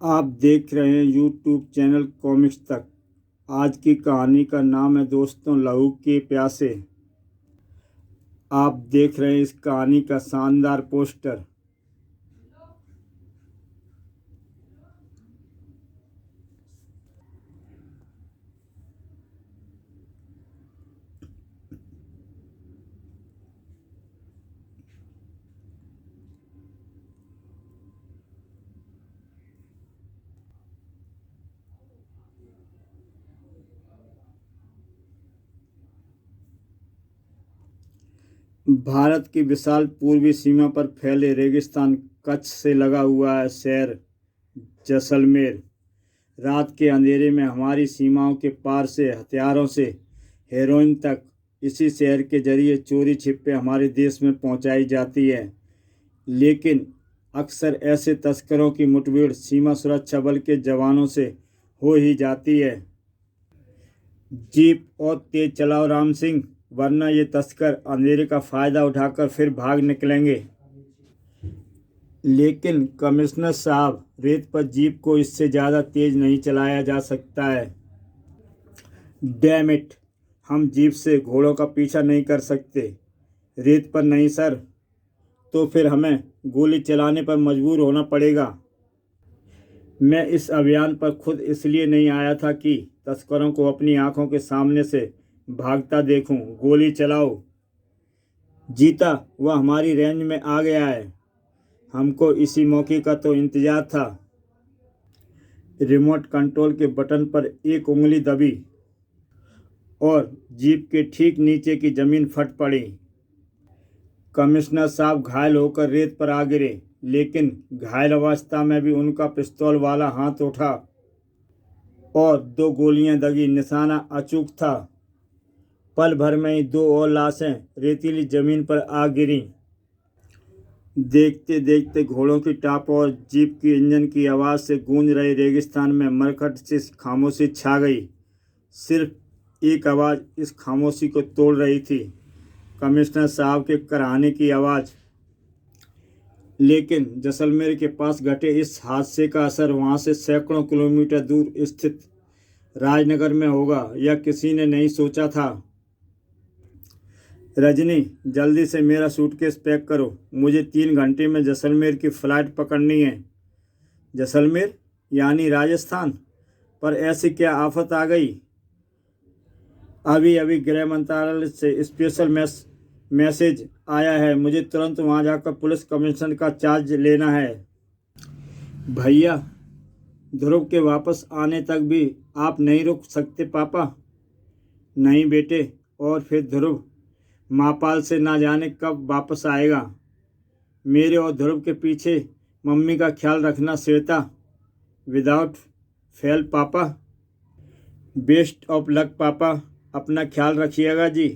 आप देख रहे हैं यूट्यूब चैनल कॉमिक्स तक। आज की कहानी का नाम है दोस्तों लहू के प्यासे। आप देख रहे हैं इस कहानी का शानदार पोस्टर। भारत की विशाल पूर्वी सीमा पर फैले रेगिस्तान कच्छ से लगा हुआ है शहर जैसलमेर। रात के अंधेरे में हमारी सीमाओं के पार से हथियारों से हेरोइन तक इसी शहर के जरिए चोरी छिपे हमारे देश में पहुंचाई जाती है। लेकिन अक्सर ऐसे तस्करों की मुठभेड़ सीमा सुरक्षा बल के जवानों से हो ही जाती है। जीप और तेज चलाओ राम सिंह, वरना ये तस्कर अंधेरे का फ़ायदा उठाकर फिर भाग निकलेंगे। लेकिन कमिश्नर साहब, रेत पर जीप को इससे ज़्यादा तेज नहीं चलाया जा सकता है। डैम इट, हम जीप से घोड़ों का पीछा नहीं कर सकते। रेत पर नहीं सर, तो फिर हमें गोली चलाने पर मजबूर होना पड़ेगा। मैं इस अभियान पर खुद इसलिए नहीं आया था कि तस्करों को अपनी आंखों के सामने से भागता देखूं। गोली चलाओ। जीता, वह हमारी रेंज में आ गया है। हमको इसी मौके का तो इंतजार था। रिमोट कंट्रोल के बटन पर एक उंगली दबी और जीप के ठीक नीचे की जमीन फट पड़ी। कमिश्नर साहब घायल होकर रेत पर आ गिरे, लेकिन घायल अवस्था में भी उनका पिस्तौल वाला हाथ उठा और 2 गोलियां दगी। निशाना अचूक था। पल भर में ही 2 और लाशें रेतीली जमीन पर आ गिरीं। देखते देखते घोड़ों की टाप और जीप की इंजन की आवाज़ से गूंज रहे रेगिस्तान में मरकट से खामोशी छा गई। सिर्फ एक आवाज़ इस खामोशी को तोड़ रही थी, कमिश्नर साहब के कराहने की आवाज़। लेकिन जैसलमेर के पास घटे इस हादसे का असर वहाँ से सैकड़ों किलोमीटर दूर स्थित राजनगर में होगा, यह किसी ने नहीं सोचा था। रजनी, जल्दी से मेरा सूटकेस पैक करो। मुझे 3 घंटे में जैसलमेर की फ़्लाइट पकड़नी है। जैसलमेर यानी राजस्थान? पर ऐसी क्या आफत आ गई? अभी अभी गृह मंत्रालय से स्पेशल मैसेज आया है। मुझे तुरंत वहां जाकर पुलिस कमिश्नर का चार्ज लेना है। भैया, ध्रुव के वापस आने तक भी आप नहीं रुक सकते पापा? नहीं बेटे, और फिर ध्रुव मापाल से ना जाने कब वापस आएगा। मेरे और ध्रुव के पीछे मम्मी का ख्याल रखना श्वेता। विदाउट फेल पापा। बेस्ट ऑफ लक पापा, अपना ख्याल रखिएगा जी।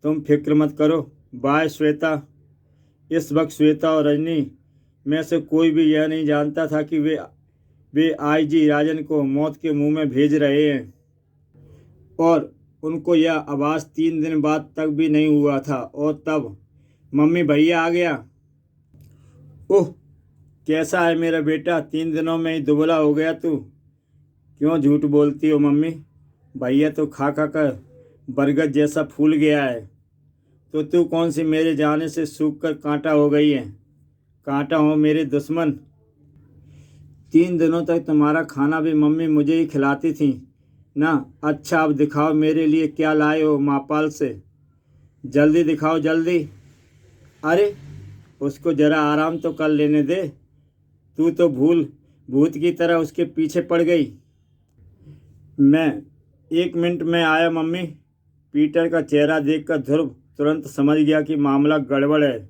तुम फिक्र मत करो। बाय श्वेता। इस वक्त श्वेता और रजनी में से कोई भी यह नहीं जानता था कि वे आईजी राजन को मौत के मुंह में भेज रहे हैं, और उनको यह आभास 3 दिन बाद तक भी नहीं हुआ था। और तब मम्मी, भैया आ गया। ओह, कैसा है मेरा बेटा? 3 दिनों में ही दुबला हो गया तू। क्यों झूठ बोलती हो मम्मी? भैया तो खा खा कर बरगद जैसा फूल गया है। तो तू कौन सी मेरे जाने से सूख कर कांटा हो गई है? कांटा हो मेरे दुश्मन। 3 दिनों तक तुम्हारा खाना भी मम्मी मुझे ही खिलाती थी ना। अच्छा, अब दिखाओ मेरे लिए क्या लाए हो मापाल से। जल्दी दिखाओ जल्दी। अरे, उसको ज़रा आराम तो कर लेने दे। तू तो भूत की तरह उसके पीछे पड़ गई। मैं 1 मिनट में आया मम्मी। पीटर का चेहरा देखकर ध्रुव तुरंत समझ गया कि मामला गड़बड़ है।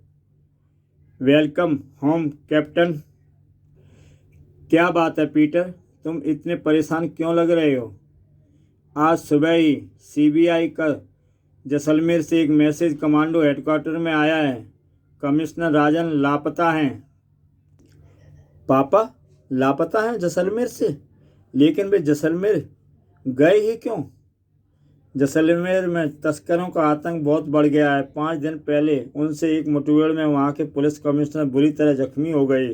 Welcome home captain. क्या बात है पीटर, तुम इतने परेशान क्यों लग रहे हो? आज सुबह ही सीबीआई का जैसलमेर से एक मैसेज कमांडो हेडक्वार्टर में आया है। कमिश्नर राजन लापता हैं। पापा लापता हैं जैसलमेर से? लेकिन वे जैसलमेर गए ही क्यों? जैसलमेर में तस्करों का आतंक बहुत बढ़ गया है। 5 दिन पहले उनसे एक मुठभेड़ में वहां के पुलिस कमिश्नर बुरी तरह जख्मी हो गए।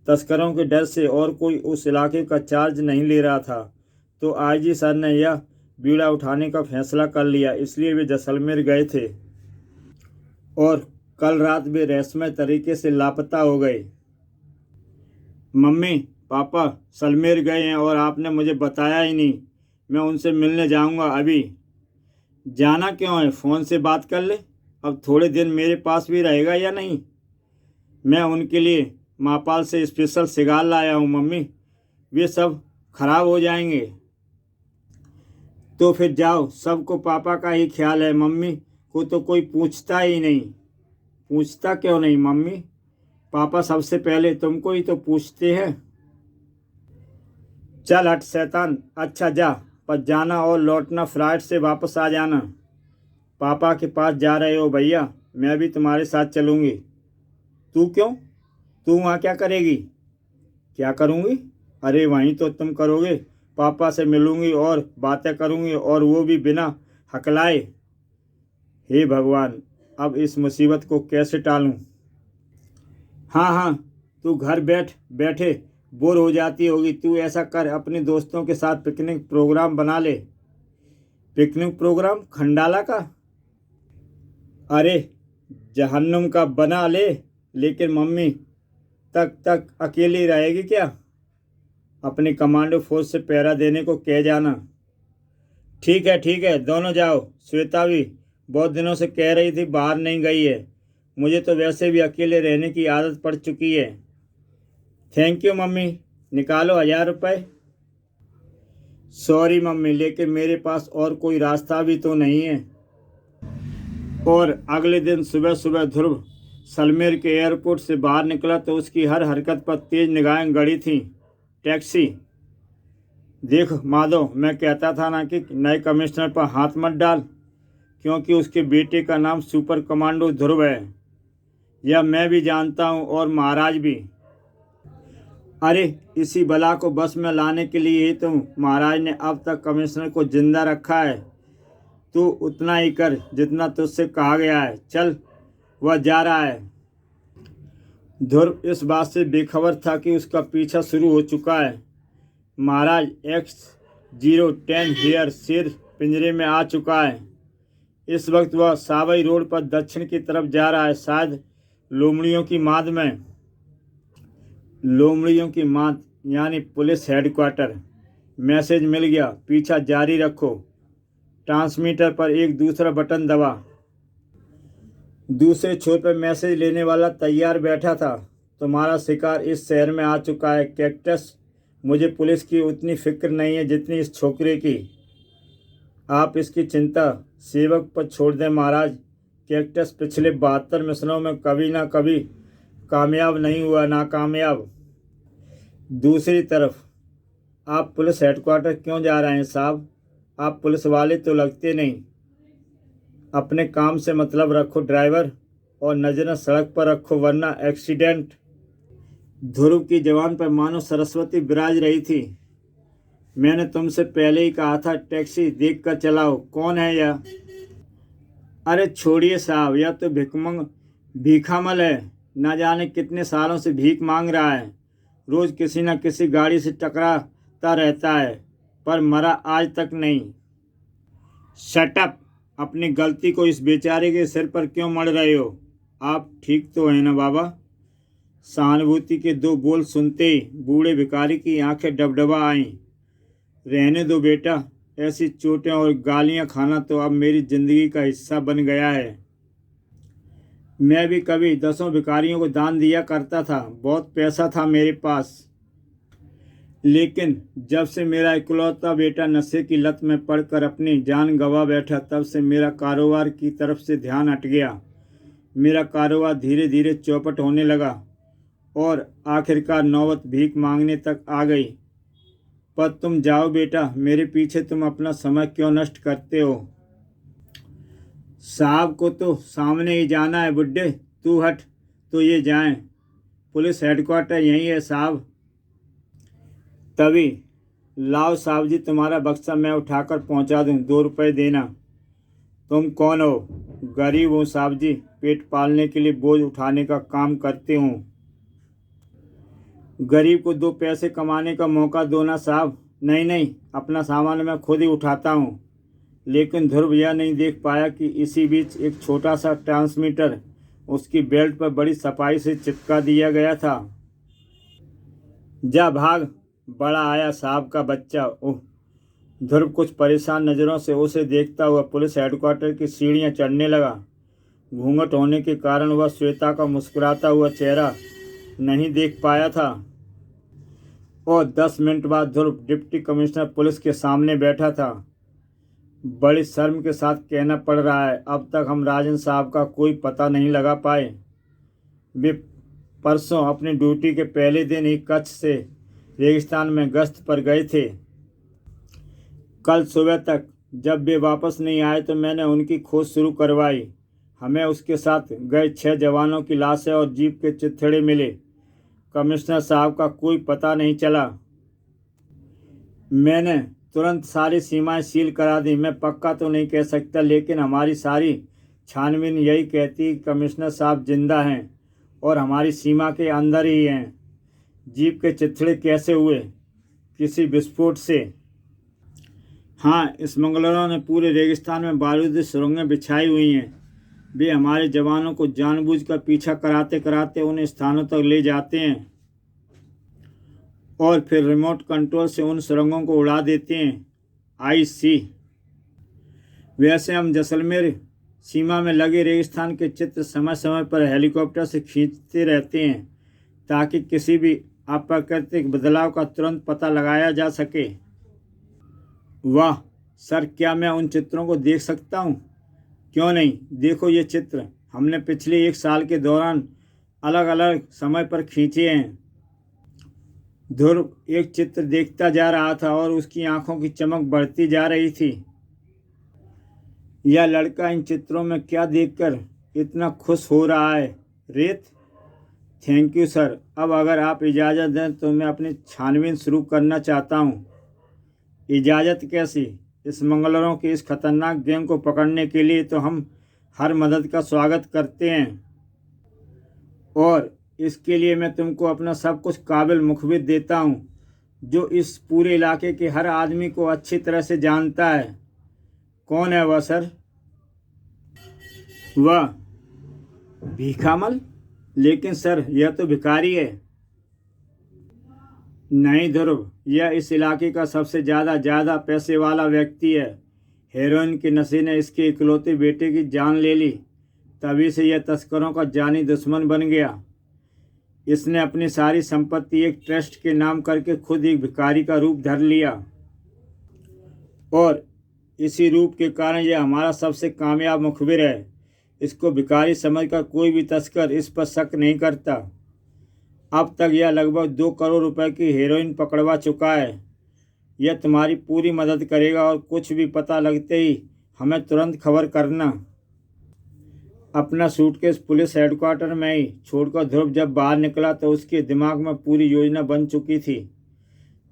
तस्करों के डर से और कोई उस इलाके का चार्ज नहीं ले रहा था, तो आईजी सर ने यह बीड़ा उठाने का फैसला कर लिया। इसलिए वे जैसलमेर गए थे और कल रात वे रहस्यमय तरीके से लापता हो गए। मम्मी पापा सलमेर गए हैं और आपने मुझे बताया ही नहीं। मैं उनसे मिलने जाऊंगा अभी। जाना क्यों है, फ़ोन से बात कर ले। अब थोड़े दिन मेरे पास भी रहेगा या नहीं। मैं उनके लिए मापाल से स्पेशल सिगार लाया हूँ मम्मी, वे सब खराब हो जाएंगे। तो फिर जाओ, सबको पापा का ही ख्याल है, मम्मी को तो कोई पूछता ही नहीं। पूछता क्यों नहीं मम्मी, पापा सबसे पहले तुमको ही तो पूछते हैं। चल हट शैतान, अच्छा जा, पर जाना और लौटना फ्लाइट से वापस आ जाना। पापा के पास जा रहे हो भैया, मैं भी तुम्हारे साथ चलूँगी। तू क्यों, तू वहाँ क्या करेगी। क्या करूँगी, अरे वहीं तो तुम करोगे, पापा से मिलूँगी और बातें करूँगी, और वो भी बिना हकलाए। हे भगवान, अब इस मुसीबत को कैसे टालूँ। हाँ हाँ, तू घर बैठे बोर हो जाती होगी। तू ऐसा कर, अपने दोस्तों के साथ पिकनिक प्रोग्राम बना ले। पिकनिक प्रोग्राम खंडाला का, अरे जहन्नुम का बना ले, लेकिन मम्मी तक अकेली रहेगी क्या। अपनी कमांडो फोर्स से पहरा देने को कह जाना। ठीक है, दोनों जाओ। श्वेता भी बहुत दिनों से कह रही थी बाहर नहीं गई है। मुझे तो वैसे भी अकेले रहने की आदत पड़ चुकी है। थैंक यू मम्मी, निकालो 1000 रुपये। सॉरी मम्मी, लेकिन मेरे पास और कोई रास्ता भी तो नहीं है। और अगले दिन सुबह सुबह ध्रुव सलमेर के एयरपोर्ट से बाहर निकला तो उसकी हर हरकत पर तेज निगाहें गड़ी थीं। टैक्सी, देख माधव, मैं कहता था ना कि नए कमिश्नर पर हाथ मत डाल, क्योंकि उसके बेटे का नाम सुपर कमांडो ध्रुव है। यह मैं भी जानता हूँ और महाराज भी। अरे इसी बला को बस में लाने के लिए ही तो महाराज ने अब तक कमिश्नर को जिंदा रखा है। तू उतना ही कर जितना तुझसे कहा गया है। चल, वह जा रहा है। ध्रुव इस बात से बेखबर था कि उसका पीछा शुरू हो चुका है। महाराज X010 हेयर शेर पिंजरे में आ चुका है। इस वक्त वह सावई रोड पर दक्षिण की तरफ जा रहा है, शायद लोमड़ियों की माद में। लोमड़ियों की माद यानी पुलिस हेडक्वार्टर। मैसेज मिल गया, पीछा जारी रखो। ट्रांसमीटर पर एक दूसरा बटन दबा। दूसरे छोर पर मैसेज लेने वाला तैयार बैठा था। तुम्हारा शिकार इस शहर में आ चुका है कैक्टस। मुझे पुलिस की उतनी फिक्र नहीं है जितनी इस छोकरे की। आप इसकी चिंता सेवक पर छोड़ दें महाराज। कैक्टस पिछले 72 मिशनों में कभी ना कभी कामयाब नहीं हुआ, नाकामयाब। दूसरी तरफ आप पुलिस हेडक्वार्टर क्यों जा रहे हैं साहब, आप पुलिस वाले तो लगते नहीं। अपने काम से मतलब रखो ड्राइवर, और नज़रें सड़क पर रखो वरना एक्सीडेंट। ध्रुव की जवान पर मानो सरस्वती विराज रही थी। मैंने तुमसे पहले ही कहा था टैक्सी देख कर चलाओ। कौन है यह। अरे छोड़िए साहब, यह तो भीखामल है। ना जाने कितने सालों से भीख मांग रहा है। रोज़ किसी न किसी गाड़ी से टकराता रहता है, पर मरा आज तक नहीं। शट अप, अपनी गलती को इस बेचारे के सिर पर क्यों मढ़ रहे हो। आप ठीक तो हैं ना बाबा। सहानुभूति के 2 बोल सुनते ही बूढ़े भिखारी की आंखें डबडबा आईं। रहने दो बेटा, ऐसी चोटें और गालियां खाना तो अब मेरी जिंदगी का हिस्सा बन गया है। मैं भी कभी 10 भिखारियों को दान दिया करता था, बहुत पैसा था मेरे पास। लेकिन जब से मेरा इकलौता बेटा नशे की लत में पड़कर अपनी जान गंवा बैठा, तब से मेरा कारोबार की तरफ से ध्यान हट गया। मेरा कारोबार धीरे धीरे चौपट होने लगा और आखिरकार नौबत भीख मांगने तक आ गई। पर तुम जाओ बेटा, मेरे पीछे तुम अपना समय क्यों नष्ट करते हो। साहब को तो सामने ही जाना है बुड्ढे, तू हट तो ये जाएं। पुलिस हेडक्वार्टर यहीं है साहब। तभी, लाओ साहब जी, तुम्हारा बक्सा मैं उठाकर पहुंचा दूं, 2 रुपये देना। तुम कौन हो। गरीब हूँ साहब जी, पेट पालने के लिए बोझ उठाने का काम करते हूँ। गरीब को दो पैसे कमाने का मौका दो ना साहब। नहीं नहीं, अपना सामान मैं खुद ही उठाता हूँ। लेकिन ध्रुव यह नहीं देख पाया कि इसी बीच एक छोटा सा ट्रांसमीटर उसकी बेल्ट पर बड़ी सफाई से चिपका दिया गया था। जा भाग, बड़ा आया साहब का बच्चा। ओह! ध्रुव कुछ परेशान नज़रों से उसे देखता हुआ पुलिस हेडक्वार्टर की सीढ़ियां चढ़ने लगा। घूंघट होने के कारण वह श्वेता का मुस्कुराता हुआ चेहरा नहीं देख पाया था। और 10 मिनट बाद ध्रुव डिप्टी कमिश्नर पुलिस के सामने बैठा था। बड़ी शर्म के साथ कहना पड़ रहा है, अब तक हम राजन साहब का कोई पता नहीं लगा पाए। वे परसों अपनी ड्यूटी के पहले दिन ही कच्छ से रेगिस्तान में गश्त पर गए थे। कल सुबह तक जब वे वापस नहीं आए तो मैंने उनकी खोज शुरू करवाई। हमें उसके साथ गए 6 जवानों की लाशें और जीप के चिथड़े मिले। कमिश्नर साहब का कोई पता नहीं चला। मैंने तुरंत सारी सीमाएं सील करा दी। मैं पक्का तो नहीं कह सकता, लेकिन हमारी सारी छानबीन यही कहती है कि कमिश्नर साहब जिंदा हैं और हमारी सीमा के अंदर ही हैं। जीप के चिथड़े कैसे हुए? किसी विस्फोट से। हाँ, स्मगलरों ने पूरे रेगिस्तान में बारूदी सुरंगें बिछाई हुई हैं। वे हमारे जवानों को जानबूझकर पीछा कराते कराते उन स्थानों तक ले जाते हैं और फिर रिमोट कंट्रोल से उन सुरंगों को उड़ा देते हैं। आई सी। वैसे हम जैसलमेर सीमा में लगे रेगिस्तान के चित्र समय समय पर हेलीकॉप्टर से खींचते रहते हैं ताकि किसी भी अप्राकृतिक बदलाव का तुरंत पता लगाया जा सके। वाह सर, क्या मैं उन चित्रों को देख सकता हूँ? क्यों नहीं, देखो ये चित्र हमने पिछले 1 साल के दौरान अलग अलग समय पर खींचे हैं। ध्रुव एक चित्र देखता जा रहा था और उसकी आंखों की चमक बढ़ती जा रही थी। यह लड़का इन चित्रों में क्या देखकर इतना खुश हो रहा है? रेत? Thank you sir. अब अगर आप इजाज़त दें तो मैं अपनी छानबीन शुरू करना चाहता हूँ। इजाज़त कैसी? इस मंगलवारों की इस खतरनाक गैंग को पकड़ने के लिए तो हम हर मदद का स्वागत करते हैं और इसके लिए मैं तुमको अपना सब कुछ काबिल मुखबिर देता हूँ जो इस पूरे इलाके के हर आदमी को अच्छी तरह से जानता है। कौन है वह सर? वह भीखामल? लेकिन सर यह तो भिखारी है। नहीं ध्रुव, यह इस इलाके का सबसे ज़्यादा पैसे वाला व्यक्ति है। हेरोइन के नशे ने इसके इकलौते बेटे की जान ले ली, तभी से यह तस्करों का जानी दुश्मन बन गया। इसने अपनी सारी संपत्ति एक ट्रस्ट के नाम करके खुद एक भिखारी का रूप धर लिया और इसी रूप के कारण यह हमारा सबसे कामयाब मुखबिर है। इसको भिखारी समझकर कोई भी तस्कर इस पर शक नहीं करता। अब तक यह लगभग 2 करोड़ रुपए की हेरोइन पकड़वा चुका है। यह तुम्हारी पूरी मदद करेगा और कुछ भी पता लगते ही हमें तुरंत खबर करना। अपना सूटकेस पुलिस हेडक्वार्टर में ही छोड़कर ध्रुव जब बाहर निकला तो उसके दिमाग में पूरी योजना बन चुकी थी।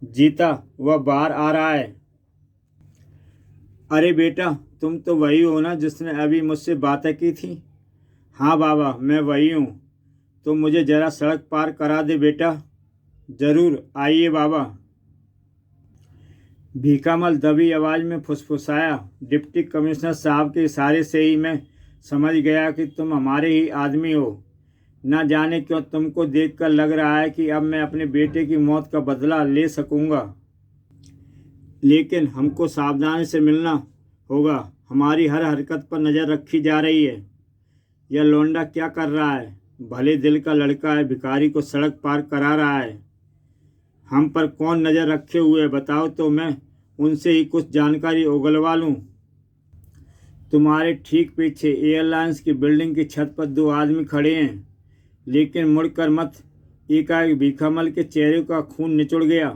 जीता, वह बाहर आ रहा है। अरे बेटा, तुम तो वही हो ना जिसने अभी मुझसे बातें की थी? हाँ बाबा, मैं वही हूँ। तो मुझे ज़रा सड़क पार करा दे बेटा। ज़रूर, आइए बाबा। भीखामल दबी आवाज़ में फुसफुसाया। डिप्टी कमिश्नर साहब के इशारे से ही मैं समझ गया कि तुम हमारे ही आदमी हो। न जाने क्यों तुमको देखकर लग रहा है कि अब मैं अपने बेटे की मौत का बदला ले सकूंगा, लेकिन हमको सावधानी से मिलना होगा। हमारी हर हरकत पर नज़र रखी जा रही है। यह लौंडा क्या कर रहा है? भले दिल का लड़का है, भिखारी को सड़क पार करा रहा है। हम पर कौन नज़र रखे हुए है बताओ तो मैं उनसे ही कुछ जानकारी उगलवा लूँ। तुम्हारे ठीक पीछे एयरलाइंस की बिल्डिंग की छत पर 2 आदमी खड़े हैं, लेकिन मुड़कर मत। एकाएक भीखामल के चेहरे का खून निचुड़ गया।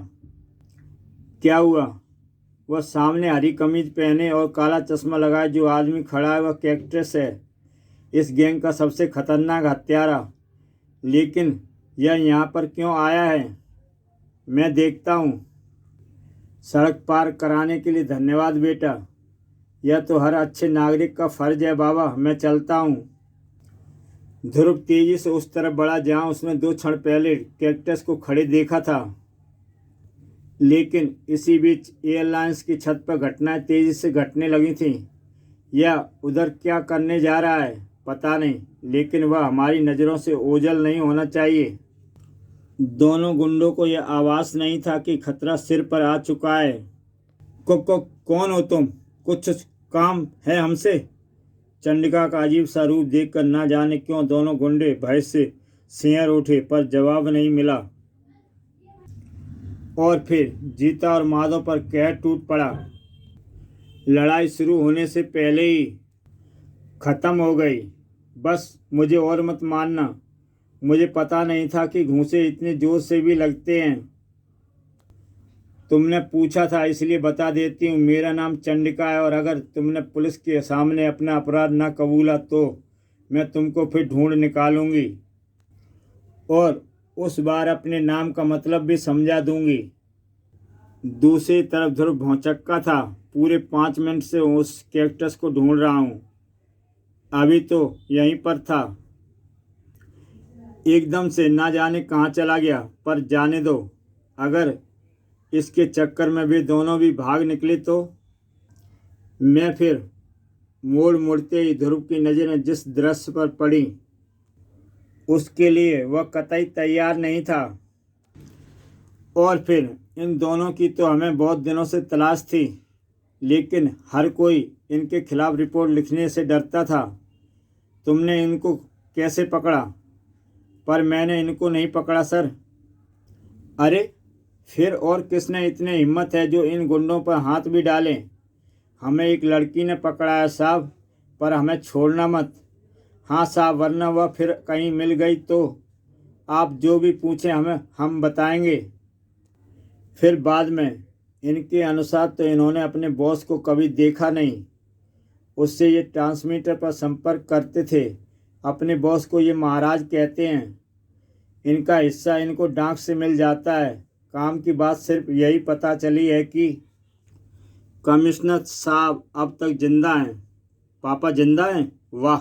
क्या हुआ? वह सामने हरी कमीज पहने और काला चश्मा लगाए जो आदमी खड़ा है वह कैक्टस है, इस गैंग का सबसे खतरनाक हत्यारा। लेकिन यह यहाँ पर क्यों आया है? मैं देखता हूँ। सड़क पार कराने के लिए धन्यवाद बेटा। यह तो हर अच्छे नागरिक का फर्ज है बाबा। मैं चलता हूँ। ध्रुव तेजी से उस तरफ बढ़ा जहां उसने 2 क्षण पहले कैक्टस को खड़े देखा था। लेकिन इसी बीच एयरलाइंस की छत पर घटनाएं तेजी से घटने लगी थीं। यह उधर क्या करने जा रहा है पता नहीं, लेकिन वह हमारी नज़रों से ओझल नहीं होना चाहिए। दोनों गुंडों को यह आभास नहीं था कि खतरा सिर पर आ चुका है। कौन हो तुम? कुछ काम है हमसे? चंडिका का अजीब सा रूप देखकर ना जाने क्यों दोनों गुंडे भय से सिहर उठे, पर जवाब नहीं मिला। और फिर जीता और माधव पर कहर टूट पड़ा। लड़ाई शुरू होने से पहले ही खत्म हो गई। बस मुझे और मत मारना। मुझे पता नहीं था कि घूंसे इतने जोर से भी लगते हैं। तुमने पूछा था इसलिए बता देती हूँ, मेरा नाम चंडिका है और अगर तुमने पुलिस के सामने अपना अपराध न कबूला तो मैं तुमको फिर ढूंढ निकालूंगी और उस बार अपने नाम का मतलब भी समझा दूंगी। दूसरी तरफ ध्रुव भौचक्का था। पूरे 5 मिनट से उस कैक्टस को ढूंढ रहा हूँ। अभी तो यहीं पर था, एकदम से ना जाने कहाँ चला गया। पर जाने दो, अगर इसके चक्कर में वे दोनों भी भाग निकले तो। मैं फिर मोड़ मुड़ते ही ध्रुव की नज़रें जिस दृश्य पर पड़ी उसके लिए वह कतई तैयार नहीं था। और फिर इन दोनों की तो हमें बहुत दिनों से तलाश थी, लेकिन हर कोई इनके खिलाफ रिपोर्ट लिखने से डरता था। तुमने इनको कैसे पकड़ा? पर मैंने इनको नहीं पकड़ा सर। अरे फिर और किसने इतनी हिम्मत है जो इन गुंडों पर हाथ भी डालें? हमें एक लड़की ने पकड़ा है साहब, पर हमें छोड़ना मत। हाँ साहब, वरना वह फिर कहीं मिल गई तो आप जो भी पूछें हम बताएंगे। फिर बाद में इनके अनुसार तो इन्होंने अपने बॉस को कभी देखा नहीं। उससे ये ट्रांसमीटर पर संपर्क करते थे। अपने बॉस को ये महाराज कहते हैं। इनका हिस्सा इनको डांक से मिल जाता है। काम की बात सिर्फ यही पता चली है कि कमिश्नर साहब अब तक जिंदा हैं। पापा जिंदा हैं? वाह!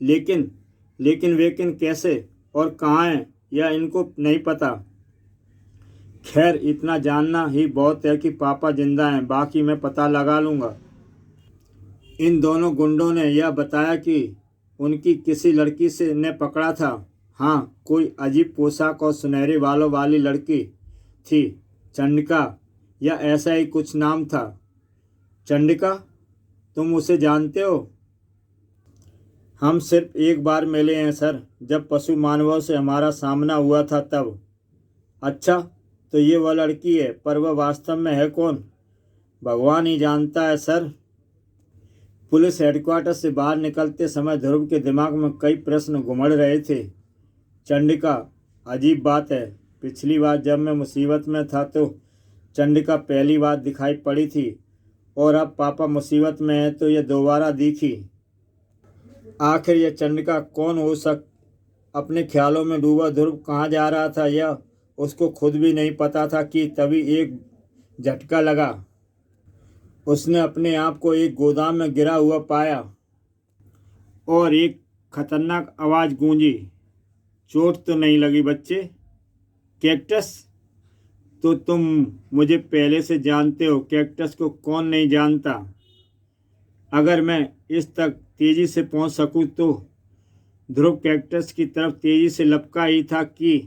लेकिन कैसे और कहाँ हैं यह इनको नहीं पता। खैर इतना जानना ही बहुत है कि पापा जिंदा हैं, बाकी मैं पता लगा लूँगा। इन दोनों गुंडों ने यह बताया कि उनकी किसी लड़की से ने पकड़ा था। हाँ, कोई अजीब पोशाक और सुनहरे बालों वाली लड़की थी, चंडिका या ऐसा ही कुछ नाम था। चंडिका, तुम उसे जानते हो? हम सिर्फ एक बार मिले हैं सर, जब पशु मानवों से हमारा सामना हुआ था तब। अच्छा, तो ये वह लड़की है, पर वह वास्तव में है कौन? भगवान ही जानता है सर। पुलिस हेडक्वार्टर से बाहर निकलते समय ध्रुव के दिमाग में कई प्रश्न घुमड़ रहे थे। चंडिका, अजीब बात है, पिछली बार जब मैं मुसीबत में था तो चंडिका पहली बार दिखाई पड़ी थी और अब पापा मुसीबत में है तो यह दोबारा दिखी। आखिर यह चंडिका कौन हो अपने ख्यालों में डूबा ध्रुव कहाँ जा रहा था यह उसको खुद भी नहीं पता था कि तभी एक झटका लगा। उसने अपने आप को एक गोदाम में गिरा हुआ पाया और एक खतरनाक आवाज़ गूंजी। चोट तो नहीं लगी बच्चे? कैक्टस, तो तुम मुझे पहले से जानते हो। कैक्टस को कौन नहीं जानता। अगर मैं इस तक तेज़ी से पहुंच सकूं तो। ध्रुव कैक्टस की तरफ तेज़ी से लपका ही था कि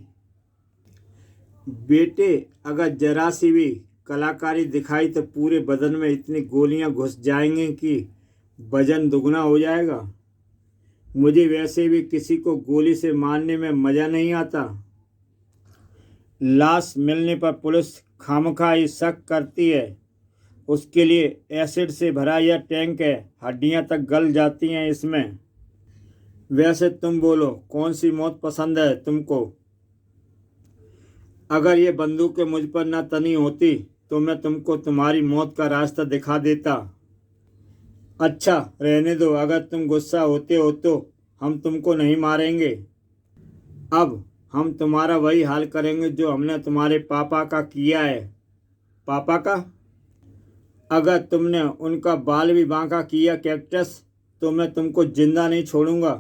बेटे, अगर जरा सी भी कलाकारी दिखाई तो पूरे बदन में इतनी गोलियां घुस जाएंगी कि वजन दुगना हो जाएगा। मुझे वैसे भी किसी को गोली से मारने में मज़ा नहीं आता। लाश मिलने पर पुलिस खामखा ही शक करती है। उसके लिए एसिड से भरा यह टैंक है, हड्डियां तक गल जाती हैं इसमें। वैसे तुम बोलो, कौन सी मौत पसंद है तुमको? अगर ये बंदूकें मुझ पर न तनी होती तो मैं तुमको तुम्हारी मौत का रास्ता दिखा देता। अच्छा रहने दो, अगर तुम गुस्सा होते हो तो हम तुमको नहीं मारेंगे। अब हम तुम्हारा वही हाल करेंगे जो हमने तुम्हारे पापा का किया है। पापा का? अगर तुमने उनका बाल भी बांका किया कैक्टस, तो मैं तुमको जिंदा नहीं छोड़ूंगा।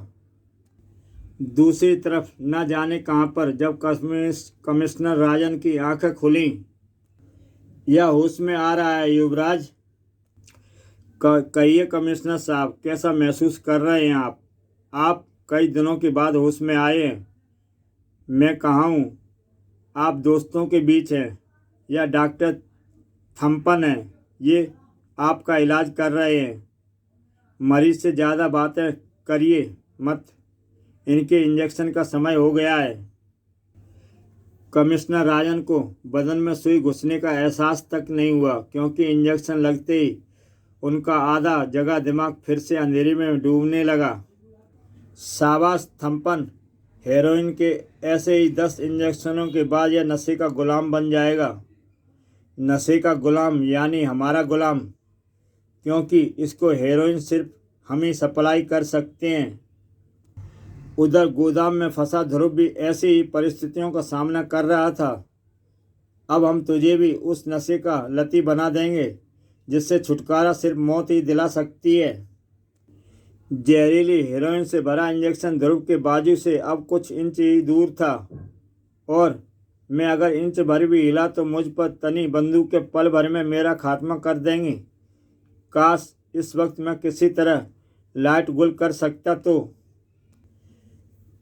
दूसरी तरफ न जाने कहाँ पर जब कमिश्नर राजन की आंखें खुली। यह होश में आ रहा है युवराज? कहिए कमिश्नर साहब, कैसा महसूस कर रहे हैं आप? आप कई दिनों के बाद होश में आए हैं। मैं कहाँ हूँ? आप दोस्तों के बीच हैं या डॉक्टर थम्पन है ये आपका इलाज कर रहे हैं? मरीज से ज़्यादा बातें करिए मत, इनके इंजेक्शन का समय हो गया है। कमिश्नर राजन को बदन में सुई घुसने का एहसास तक नहीं हुआ, क्योंकि इंजेक्शन लगते ही उनका आधा जगह दिमाग फिर से अंधेरे में डूबने लगा। शाबाश थम्पन, हेरोइन के ऐसे ही 10 इंजेक्शनों के बाद यह नशे का गुलाम बन जाएगा। नशे का गुलाम यानी हमारा गुलाम, क्योंकि इसको हेरोइन सिर्फ हम ही सप्लाई कर सकते हैं। उधर गोदाम में फंसा ध्रुव भी ऐसी ही परिस्थितियों का सामना कर रहा था। अब हम तुझे भी उस नशे का लती बना देंगे जिससे छुटकारा सिर्फ मौत ही दिला सकती है। जहरीली हेरोइन से भरा इंजेक्शन ध्रुव के बाजू से अब कुछ इंच ही दूर था, और मैं अगर इंच भर भी हिला तो मुझ पर तनी बंदूक के पल भर में मेरा खात्मा कर देंगे। काश इस वक्त मैं किसी तरह लाइट गुल कर सकता तो।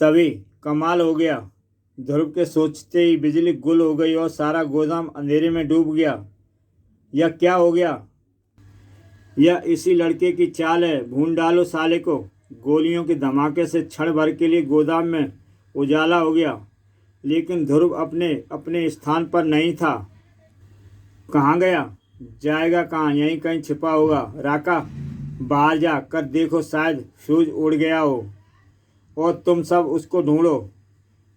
तभी कमाल हो गया। ध्रुव के सोचते ही बिजली गुल हो गई और सारा गोदाम अंधेरे में डूब गया। यह क्या हो गया? यह इसी लड़के की चाल है, भून डालो साले को। गोलियों के धमाके से क्षण भर के लिए गोदाम में उजाला हो गया, लेकिन ध्रुव अपने अपने स्थान पर नहीं था। कहाँ गया? जाएगा कहाँ? यहीं कहीं छिपा होगा। राका, बाहर जा कर देखो, शायद फ्यूज उड़ गया हो, और तुम सब उसको ढूंढो।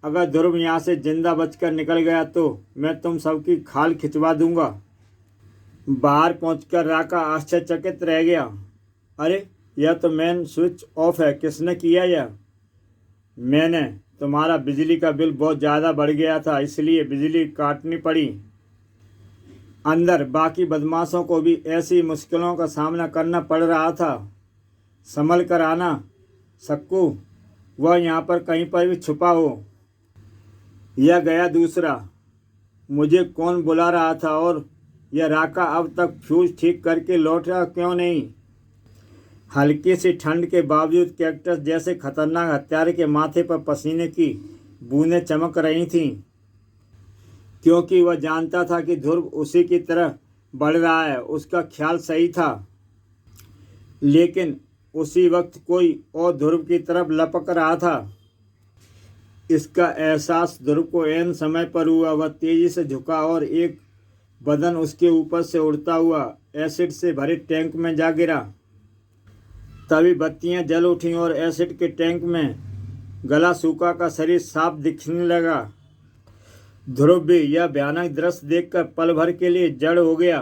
अगर ध्रुव यहाँ से जिंदा बचकर निकल गया तो मैं तुम सबकी खाल खिंचवा दूंगा। बाहर पहुंचकर राका आश्चर्यचकित रह गया। अरे, यह तो मेन स्विच ऑफ है। किसने किया यह? मैंने। तुम्हारा बिजली का बिल बहुत ज़्यादा बढ़ गया था, इसलिए बिजली काटनी पड़ी। अंदर बाकी बदमाशों को भी ऐसी मुश्किलों का सामना करना पड़ रहा था। संभल कर आना सक्कू, वह यहाँ पर कहीं पर भी छुपा हो। यह गया दूसरा। मुझे कौन बुला रहा था? और यह राका अब तक फ्यूज ठीक करके लौटा क्यों नहीं? हल्की सी ठंड के बावजूद कैक्टस जैसे खतरनाक हत्यारे के माथे पर पसीने की बूंदें चमक रही थीं, क्योंकि वह जानता था कि ध्रुव उसी की तरह बढ़ रहा है। उसका ख्याल सही था, लेकिन उसी वक्त कोई और ध्रुव की तरफ लपक रहा था। इसका एहसास ध्रुव को ऐन समय पर हुआ। वह तेजी से झुका और एक बदन उसके ऊपर से उड़ता हुआ एसिड से भरे टैंक में जा गिरा। तभी बत्तियां जल उठीं और एसिड के टैंक में गला सूखा का शरीर साफ दिखने लगा। ध्रुव भी यह भयानक दृश्य देखकर पल भर के लिए जड़ हो गया।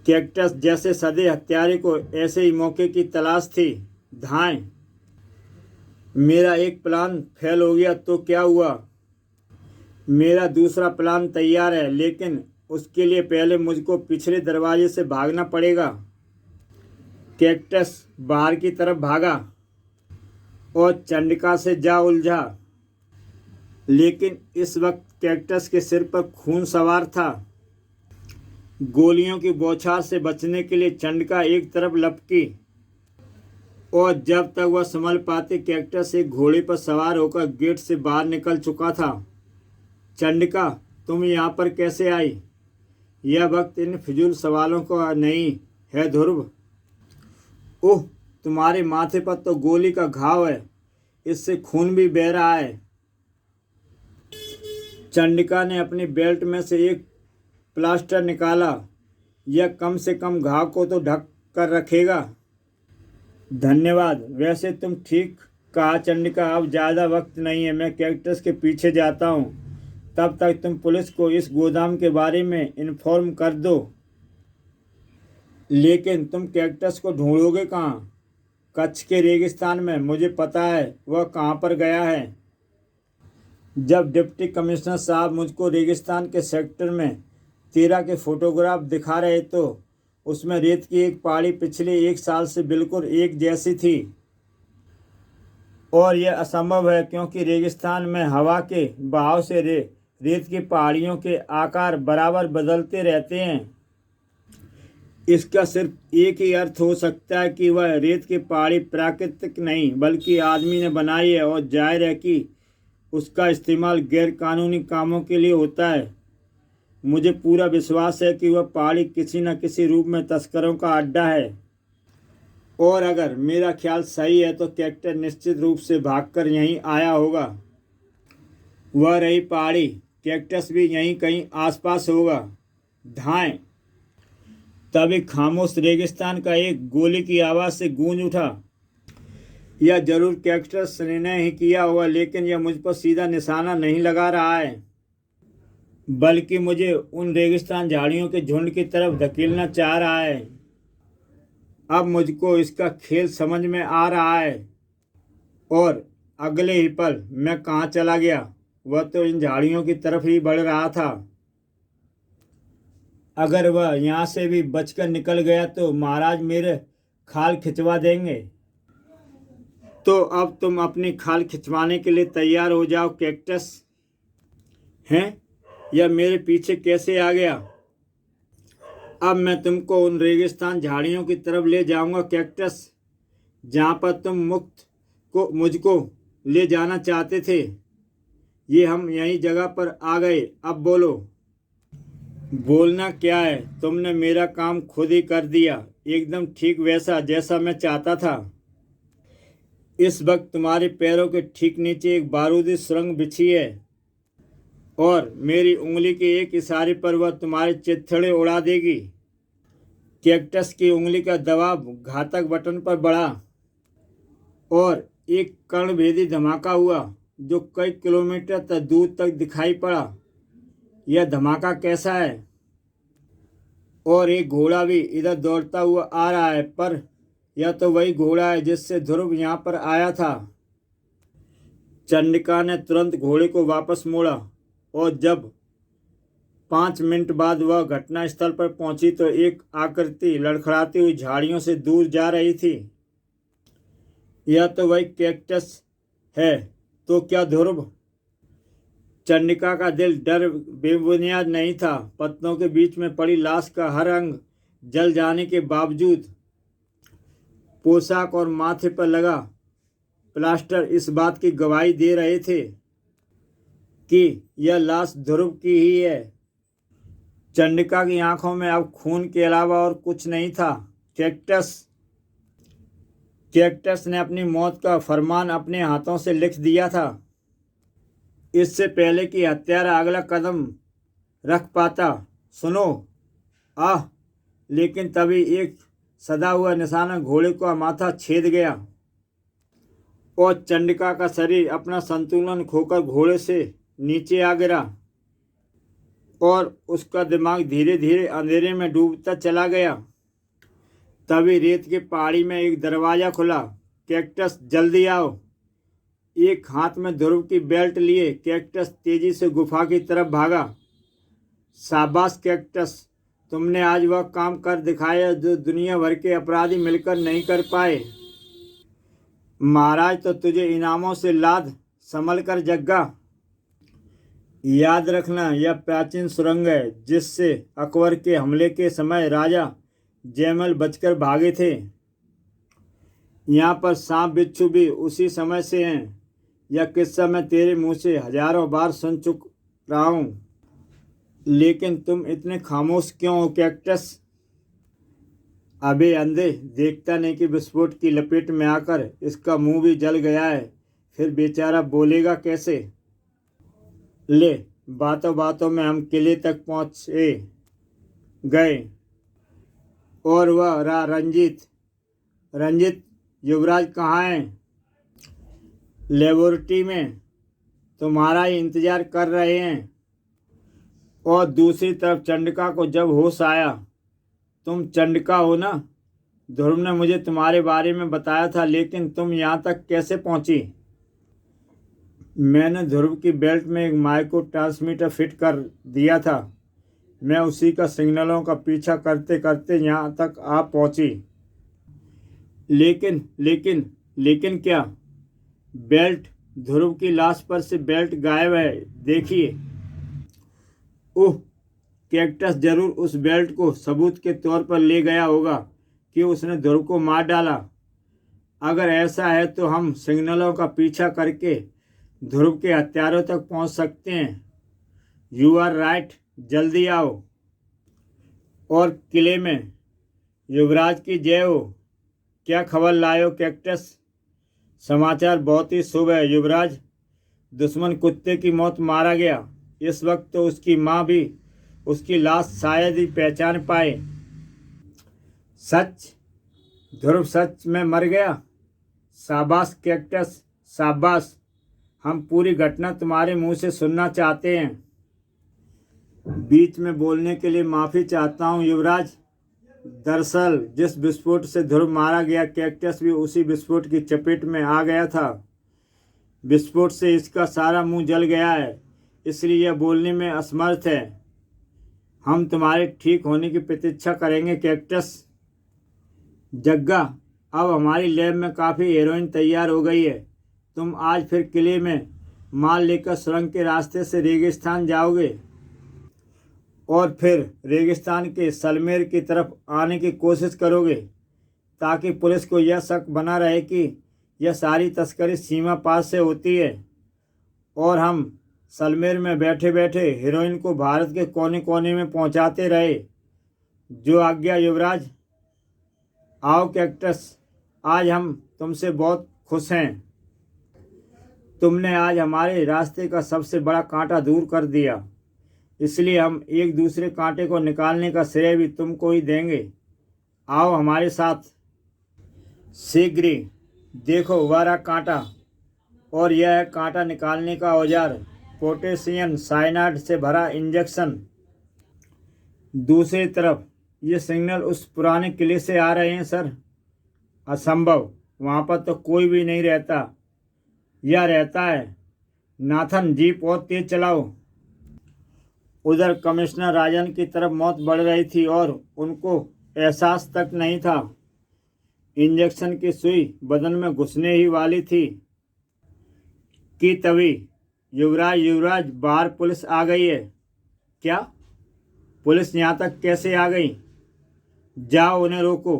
कैक्टस जैसे सदे हत्यारे को ऐसे ही मौके की तलाश थी। धाएं। मेरा एक प्लान फेल हो गया तो क्या हुआ? मेरा दूसरा प्लान तैयार है, लेकिन उसके लिए पहले मुझको पिछले दरवाजे से भागना पड़ेगा। कैक्टस बाहर की तरफ भागा और चंडिका से जा उलझा, लेकिन इस वक्त कैक्टस के सिर पर खून सवार था। गोलियों की बौछार से बचने के लिए चंडिका एक तरफ लपकी, और जब तक वह संभल पाती कैक्टस एक घोड़े पर सवार होकर गेट से बाहर निकल चुका था। चंडिका, तुम यहाँ पर कैसे आई? यह वक्त इन फिजूल सवालों का नहीं है ध्रुव। ओह, तुम्हारे माथे पर तो गोली का घाव है, इससे खून भी बह रहा है। चंडिका ने अपनी बेल्ट में से एक प्लास्टर निकाला। यह कम से कम घाव को तो ढक कर रखेगा। धन्यवाद। वैसे तुम ठीक कहा चंडिका, अब ज़्यादा वक्त नहीं है। मैं कैक्टस के पीछे जाता हूँ। तब तक तुम पुलिस को इस गोदाम के बारे में इन्फॉर्म कर दो। लेकिन तुम कैक्टस को ढूंढोगे कहाँ? कच्छ के रेगिस्तान में। मुझे पता है वह कहाँ पर गया है। जब डिप्टी कमिश्नर साहब मुझको रेगिस्तान के सेक्टर में 13 के फोटोग्राफ दिखा रहे तो उसमें रेत की एक पहाड़ी पिछले 1 साल से बिल्कुल एक जैसी थी। और यह असंभव है क्योंकि रेगिस्तान में हवा के बहाव से रेत की पहाड़ियों के आकार बराबर बदलते रहते हैं। इसका सिर्फ एक ही अर्थ हो सकता है कि वह रेत की पहाड़ी प्राकृतिक नहीं बल्कि आदमी ने बनाई है, और जाहिर है कि उसका इस्तेमाल गैरकानूनी कामों के लिए होता है। मुझे पूरा विश्वास है कि वह पहाड़ी किसी न किसी रूप में तस्करों का अड्डा है, और अगर मेरा ख्याल सही है तो कैक्टस निश्चित रूप से भागकर यहीं आया होगा। वह रही पहाड़ी, कैक्टस भी यहीं कहीं आसपास होगा। धाएं। तभी खामोश रेगिस्तान का एक गोली की आवाज़ से गूंज उठा। यह जरूर कैक्टस ने ही किया होगा, लेकिन यह मुझ पर सीधा निशाना नहीं लगा रहा है, बल्कि मुझे उन रेगिस्तान झाड़ियों के झुंड की तरफ धकेलना चाह रहा है। अब मुझको इसका खेल समझ में आ रहा है, और अगले ही पल मैं कहाँ चला गया। वह तो इन झाड़ियों की तरफ ही बढ़ रहा था। अगर वह यहाँ से भी बचकर निकल गया तो महाराज मेरे खाल खिंचवा देंगे। तो अब तुम अपनी खाल खिंचवाने के लिए तैयार हो जाओ कैक्टस। हैं? यह मेरे पीछे कैसे आ गया? अब मैं तुमको उन रेगिस्तान झाड़ियों की तरफ ले जाऊंगा कैक्टस, जहाँ पर तुम मुझको ले जाना चाहते थे। ये हम यही जगह पर आ गए। अब बोलो। बोलना क्या है, तुमने मेरा काम खुद ही कर दिया, एकदम ठीक वैसा जैसा मैं चाहता था। इस वक्त तुम्हारे पैरों के ठीक नीचे एक बारूदी सुरंग बिछी है, और मेरी उंगली के एक इशारे पर वह तुम्हारे चित्थड़े उड़ा देगी। कैक्टस की उंगली का दबाव घातक बटन पर बढ़ा, और एक कर्णभेदी धमाका हुआ जो कई किलोमीटर तक दूर तक दिखाई पड़ा। यह धमाका कैसा है? और एक घोड़ा भी इधर दौड़ता हुआ आ रहा है, पर यह तो वही घोड़ा है जिससे ध्रुव यहाँ पर आया था। चंडिका ने तुरंत घोड़े को वापस मोड़ा, और जब 5 मिनट बाद वह घटनास्थल पर पहुंची तो एक आकृति लड़खड़ाती हुई झाड़ियों से दूर जा रही थी। यह तो वही कैक्टस है, तो क्या ध्रुव? चंडिका का दिल डर बेबुनियाद नहीं था। पत्तों के बीच में पड़ी लाश का हर अंग जल जाने के बावजूद पोशाक और माथे पर लगा प्लास्टर इस बात की गवाही दे रहे थे कि यह लाश ध्रुव की ही है। चंडिका की आंखों में अब खून के अलावा और कुछ नहीं था। कैक्टस ने अपनी मौत का फरमान अपने हाथों से लिख दिया था, इससे पहले कि हत्यारा अगला कदम रख पाता। सुनो। आह! लेकिन तभी एक सदा हुआ निशाना घोड़े का माथा छेद गया, और चंडिका का शरीर अपना संतुलन खोकर घोड़े से नीचे आ गिरा, और उसका दिमाग धीरे धीरे अंधेरे में डूबता चला गया। तभी रेत की पहाड़ी में एक दरवाज़ा खुला। कैक्टस, जल्दी आओ। एक हाथ में ध्रुव की बेल्ट लिए कैक्टस तेजी से गुफा की तरफ भागा। शाबाश कैक्टस, तुमने आज वह काम कर दिखाया जो दुनिया भर के अपराधी मिलकर नहीं कर पाए। महाराज तो तुझे इनामों से लाद संभल कर जग्गा। याद रखना, यह प्राचीन सुरंग है जिससे अकबर के हमले के समय राजा जयमल बचकर भागे थे। यहाँ पर सांप बिच्छू भी उसी समय से हैं। यह किस्सा मैं तेरे मुंह से हजारों बार सुन चुक रहा हूँ, लेकिन तुम इतने खामोश क्यों हो कैक्टस? अबे अंधे, देखता नहीं कि विस्फोट की लपेट में आकर इसका मुंह भी जल गया है, फिर बेचारा बोलेगा कैसे? ले, बातों बातों में हम किले तक पहुँचे गए, और वह रंजित युवराज कहाँ है? लेबोरेटरी में तुम्हारा ही इंतजार कर रहे हैं। और दूसरी तरफ चंडिका को जब होश आया, तुम चंडिका हो ना? ध्रुव ने मुझे तुम्हारे बारे में बताया था, लेकिन तुम यहाँ तक कैसे पहुँची? मैंने ध्रुव की बेल्ट में एक माइक्रो ट्रांसमीटर फिट कर दिया था। मैं उसी का सिग्नलों का पीछा करते करते यहाँ तक आ पहुँची। लेकिन क्या? बेल्ट, ध्रुव की लाश पर से बेल्ट गायब है, देखिए। ओह, कैक्टस जरूर उस बेल्ट को सबूत के तौर पर ले गया होगा कि उसने ध्रुव को मार डाला। अगर ऐसा है तो हम सिग्नलों का पीछा करके ध्रुव के हत्यारों तक पहुंच सकते हैं। यू आर राइट, जल्दी आओ। और किले में युवराज की जय हो। क्या खबर लाए हो कैक्टस? समाचार बहुत ही शुभ है युवराज। दुश्मन कुत्ते की मौत मारा गया। इस वक्त तो उसकी माँ भी उसकी लाश शायद ही पहचान पाए। सच? ध्रुव सच में मर गया? शाबाश कैक्टस, शाबाश। हम पूरी घटना तुम्हारे मुंह से सुनना चाहते हैं। बीच में बोलने के लिए माफ़ी चाहता हूँ युवराज। दरअसल जिस विस्फोट से ध्रुव मारा गया, कैक्टस भी उसी विस्फोट की चपेट में आ गया था। विस्फोट से इसका सारा मुंह जल गया है, इसलिए यह बोलने में असमर्थ है। हम तुम्हारे ठीक होने की प्रतीक्षा करेंगे कैक्टस। जग्गा, अब हमारी लैब में काफ़ी हेरोइन तैयार हो गई है। तुम आज फिर किले में माल लेकर सुरंग के रास्ते से रेगिस्तान जाओगे और फिर रेगिस्तान के सलमेर की तरफ आने की कोशिश करोगे, ताकि पुलिस को यह शक बना रहे कि यह सारी तस्करी सीमा पार से होती है और हम सलमेर में बैठे बैठे हीरोइन को भारत के कोने कोने में पहुंचाते रहे। जो आज्ञा युवराज। आओ कैक्टस, आज हम तुमसे बहुत खुश हैं। तुमने आज हमारे रास्ते का सबसे बड़ा कांटा दूर कर दिया, इसलिए हम एक दूसरे कांटे को निकालने का श्रेय भी तुमको ही देंगे। आओ हमारे साथ। शीघ्र ही। देखो वह रहा कांटा, और यह है कांटा निकालने का औजार, पोटेशियम साइनाइड से भरा इंजेक्शन। दूसरी तरफ ये सिग्नल उस पुराने किले से आ रहे हैं सर। असंभव, वहाँ पर तो कोई भी नहीं रहता। यह रहता है। नाथन, जीप और तेज चलाओ। उधर कमिश्नर राजन की तरफ मौत बढ़ रही थी और उनको एहसास तक नहीं था। इंजेक्शन की सुई बदन में घुसने ही वाली थी कि तभी युवराज, युवराज, बाहर पुलिस आ गई है। क्या? पुलिस यहाँ तक कैसे आ गई? जाओ उन्हें रोको,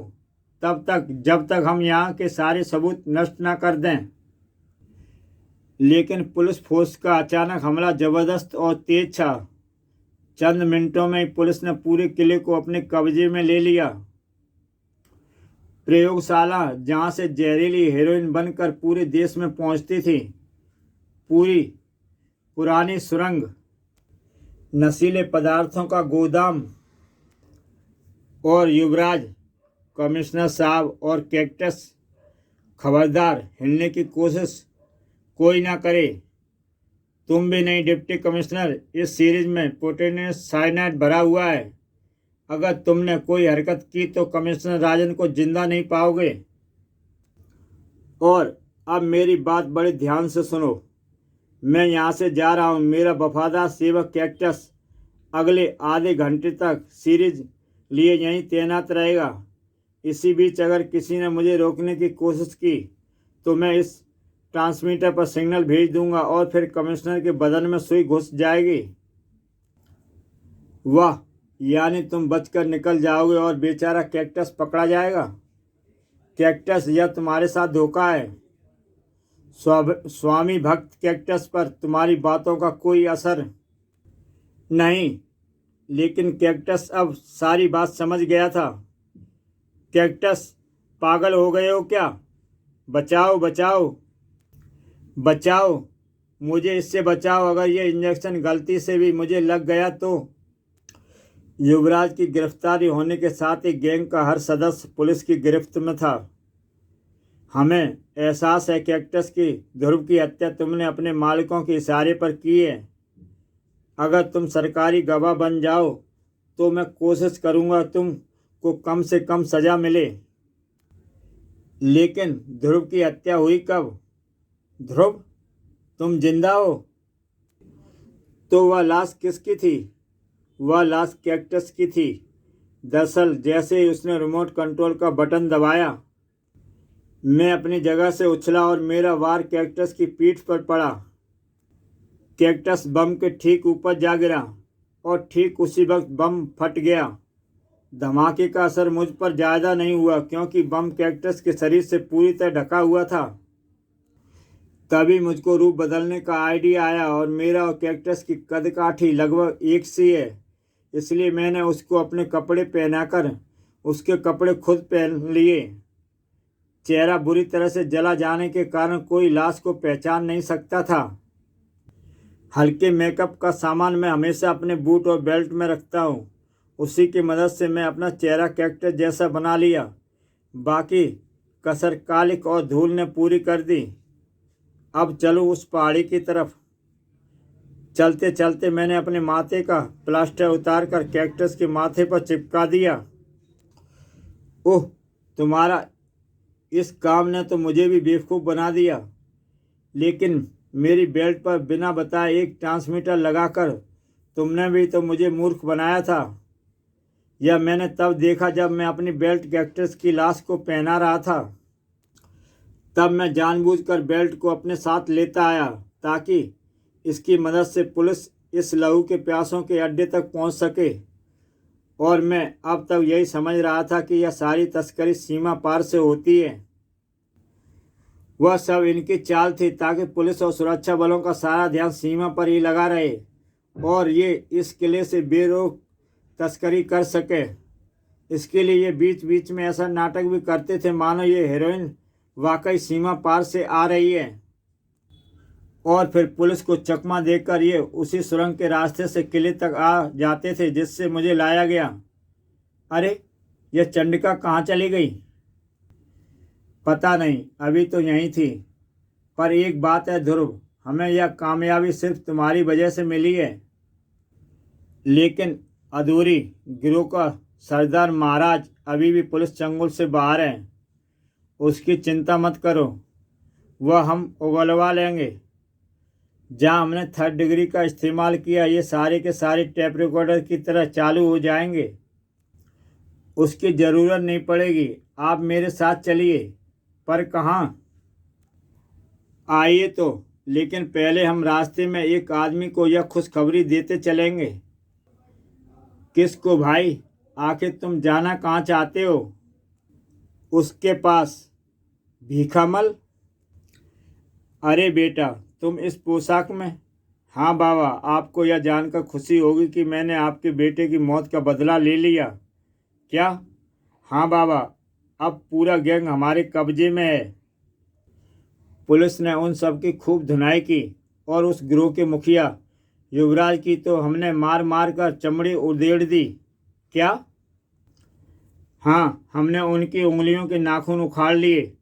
तब तक जब तक हम यहाँ के सारे सबूत नष्ट ना कर दें। लेकिन पुलिस फोर्स का अचानक हमला जबरदस्त और तेज था। चंद मिनटों में ही पुलिस ने पूरे किले को अपने कब्जे में ले लिया। प्रयोगशाला जहाँ से जहरीली हेरोइन बनकर पूरे देश में पहुँचती थी, पूरी पुरानी सुरंग, नशीले पदार्थों का गोदाम। और युवराज, कमिश्नर साहब और कैक्टस, खबरदार, हिलने की कोशिश कोई ना करे। तुम भी नहीं डिप्टी कमिश्नर। इस सीरीज में पोटेशियम साइनाइड भरा हुआ है। अगर तुमने कोई हरकत की तो कमिश्नर राजन को जिंदा नहीं पाओगे। और अब मेरी बात बड़े ध्यान से सुनो। मैं यहाँ से जा रहा हूँ। मेरा वफादार सेवक कैक्टस अगले आधे घंटे तक सीरीज लिए यहीं तैनात रहेगा। इसी बीच अगर किसी ने मुझे रोकने की कोशिश की तो मैं इस ट्रांसमीटर पर सिग्नल भेज दूंगा और फिर कमिश्नर के बदन में सुई घुस जाएगी। वाह, यानी तुम बचकर निकल जाओगे और बेचारा कैक्टस पकड़ा जाएगा। कैक्टस, यह तुम्हारे साथ धोखा है। स्वामी भक्त कैक्टस पर तुम्हारी बातों का कोई असर नहीं। लेकिन कैक्टस अब सारी बात समझ गया था। कैक्टस, पागल हो गए हो क्या? बचाओ, बचाओ, बचाओ, मुझे इससे बचाओ। अगर यह इंजेक्शन गलती से भी मुझे लग गया तो। युवराज की गिरफ्तारी होने के साथ ही गैंग का हर सदस्य पुलिस की गिरफ्त में था। हमें एहसास है कैक्टस की ध्रुव की हत्या तुमने अपने मालिकों के इशारे पर की है। अगर तुम सरकारी गवाह बन जाओ तो मैं कोशिश करूंगा तुमको कम से कम सज़ा मिले। लेकिन ध्रुव की हत्या हुई कब? ध्रुव, तुम जिंदा हो? तो वह लाश किसकी थी? वह लाश कैक्टस की थी। दरअसल जैसे ही उसने रिमोट कंट्रोल का बटन दबाया, मैं अपनी जगह से उछला और मेरा वार कैक्टस की पीठ पर पड़ा। कैक्टस बम के ठीक ऊपर जा गिरा और ठीक उसी वक्त बम फट गया। धमाके का असर मुझ पर ज़्यादा नहीं हुआ क्योंकि बम कैक्टस के शरीर से पूरी तरह ढका हुआ था। तभी मुझको रूप बदलने का आइडिया आया और मेरा और कैक्टस की कदकाठी लगभग एक सी है, इसलिए मैंने उसको अपने कपड़े पहनाकर उसके कपड़े खुद पहन लिए। चेहरा बुरी तरह से जला जाने के कारण कोई लाश को पहचान नहीं सकता था। हल्के मेकअप का सामान मैं हमेशा अपने बूट और बेल्ट में रखता हूँ। उसी की मदद से मैं अपना चेहरा कैक्टस जैसा बना लिया। बाकी कसर कालिक और धूल ने पूरी कर दी। अब चलो उस पहाड़ी की तरफ। चलते चलते मैंने अपने माथे का प्लास्टर उतार कर कैक्टस के माथे पर चिपका दिया। ओह, तुम्हारा इस काम ने तो मुझे भी बेवकूफ़ बना दिया। लेकिन मेरी बेल्ट पर बिना बताए एक ट्रांसमीटर लगाकर तुमने भी तो मुझे मूर्ख बनाया था। यह मैंने तब देखा जब मैं अपनी बेल्ट कैक्टस की लाश को पहना रहा था। तब मैं जानबूझकर बेल्ट को अपने साथ लेता आया ताकि इसकी मदद से पुलिस इस लहू के प्यासों के अड्डे तक पहुंच सके। और मैं अब तक यही समझ रहा था कि यह सारी तस्करी सीमा पार से होती है। वह सब इनकी चाल थी ताकि पुलिस और सुरक्षा बलों का सारा ध्यान सीमा पर ही लगा रहे और ये इस किले से बेरोक तस्करी कर सके। इसके लिए ये बीच बीच में ऐसा नाटक भी करते थे मानो ये हेरोइन वाकई सीमा पार से आ रही है। और फिर पुलिस को चकमा देकर ये उसी सुरंग के रास्ते से किले तक आ जाते थे जिससे मुझे लाया गया। अरे, यह चंडिका कहाँ चली गई? पता नहीं, अभी तो यहीं थी। पर एक बात है ध्रुव, हमें यह कामयाबी सिर्फ तुम्हारी वजह से मिली है। लेकिन अधूरी। गिरोह का सरदार महाराज अभी भी पुलिस चंगुल से बाहर है। उसकी चिंता मत करो, वह हम उगलवा लेंगे। जहाँ हमने 3rd डिग्री का इस्तेमाल किया ये सारे के सारे टेप रिकॉर्डर की तरह चालू हो जाएंगे। उसकी ज़रूरत नहीं पड़ेगी। आप मेरे साथ चलिए। पर कहाँ? आइए तो, लेकिन पहले हम रास्ते में एक आदमी को यह खुशखबरी देते चलेंगे। किसको भाई? आखिर तुम जाना कहाँ चाहते हो? उसके पास। भीखामल? अरे बेटा, तुम इस पोशाक में? हाँ बाबा, आपको यह जानकर खुशी होगी कि मैंने आपके बेटे की मौत का बदला ले लिया। क्या? हाँ बाबा, अब पूरा गैंग हमारे कब्जे में है। पुलिस ने उन सब की खूब धुनाई की और उस गिरोह के मुखिया युवराज की तो हमने मार मार कर चमड़ी उधेड़ दी। क्या? हाँ, हमने उनकी उंगलियों के नाखून उखाड़ लिए,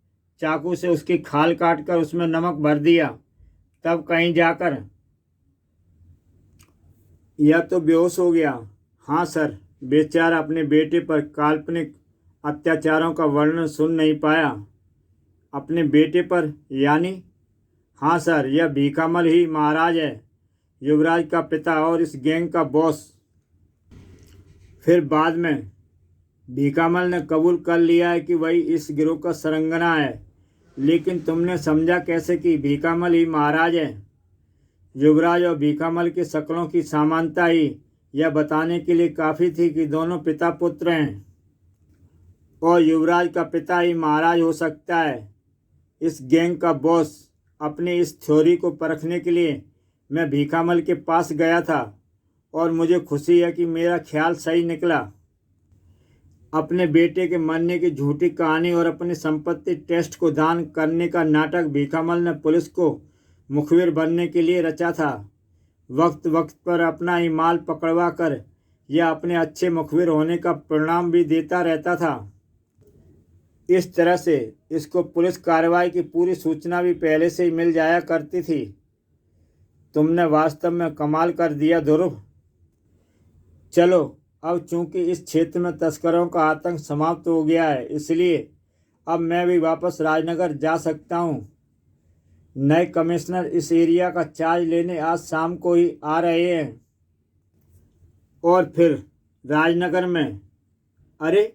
चाकू से उसकी खाल काट कर उसमें नमक भर दिया। तब कहीं जाकर यह तो बेहोश हो गया। हाँ सर, बेचारा अपने बेटे पर काल्पनिक अत्याचारों का वर्णन सुन नहीं पाया। अपने बेटे पर यानी? हाँ सर, यह भीखामल ही महाराज है, युवराज का पिता और इस गैंग का बॉस। फिर बाद में भीखामल ने कबूल कर लिया है कि वही इस गिरोह का सरंगना है। लेकिन तुमने समझा कैसे कि भीखामल ही महाराज है? युवराज और भीखामल की शक्लों की समानता ही यह बताने के लिए काफ़ी थी कि दोनों पिता पुत्र हैं और युवराज का पिता ही महाराज हो सकता है, इस गैंग का बॉस। अपनी इस थ्योरी को परखने के लिए मैं भीखामल के पास गया था और मुझे खुशी है कि मेरा ख्याल सही निकला। अपने बेटे के मरने की झूठी कहानी और अपनी संपत्ति टेस्ट को दान करने का नाटक भीखामल ने पुलिस को मुखबिर बनने के लिए रचा था। वक्त वक्त पर अपना ही माल पकड़वा कर यह अपने अच्छे मुखबिर होने का परिणाम भी देता रहता था। इस तरह से इसको पुलिस कार्रवाई की पूरी सूचना भी पहले से ही मिल जाया करती थी। तुमने वास्तव में कमाल कर दिया ध्रुव। चलो, अब चूंकि इस क्षेत्र में तस्करों का आतंक समाप्त हो गया है, इसलिए अब मैं भी वापस राजनगर जा सकता हूँ। नए कमिश्नर इस एरिया का चार्ज लेने आज शाम को ही आ रहे हैं। और फिर राजनगर में? अरे,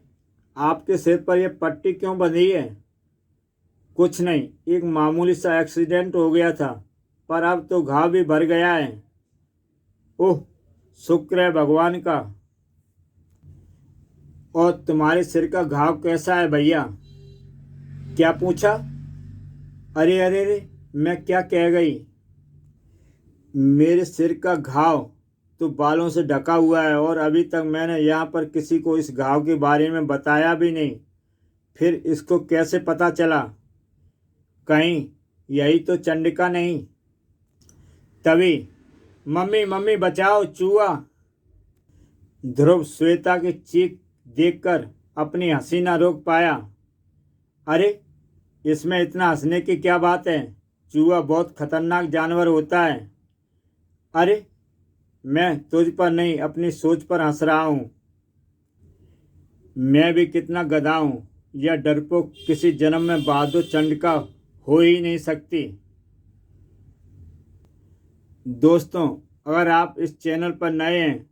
आपके सिर पर यह पट्टी क्यों बंधी है? कुछ नहीं, एक मामूली सा एक्सीडेंट हो गया था, पर अब तो घाव भी भर गया है। ओह, शुक्र है भगवान का। और तुम्हारे सिर का घाव कैसा है भैया? क्या पूछा? अरे अरे अरे, मैं क्या कह गई? मेरे सिर का घाव तो बालों से ढका हुआ है और अभी तक मैंने यहाँ पर किसी को इस घाव के बारे में बताया भी नहीं। फिर इसको कैसे पता चला? कहीं यही तो चंडिका नहीं? तभी, मम्मी मम्मी बचाओ, चूहा! ध्रुव श्वेता की चीख देखकर अपनी हंसी न रोक पाया। अरे, इसमें इतना हंसने की क्या बात है? चूहा बहुत खतरनाक जानवर होता है। अरे, मैं तुझ पर नहीं, अपनी सोच पर हंस रहा हूँ। मैं भी कितना गधा हूँ। यह डरपोक किसी जन्म में बहादुर चंडिका हो ही नहीं सकती। दोस्तों, अगर आप इस चैनल पर नए हैं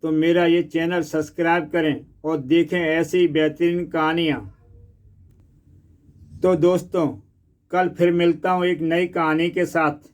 तो मेरा ये चैनल सब्सक्राइब करें और देखें ऐसी बेहतरीन कहानियाँ। तो दोस्तों, कल फिर मिलता हूँ एक नई कहानी के साथ।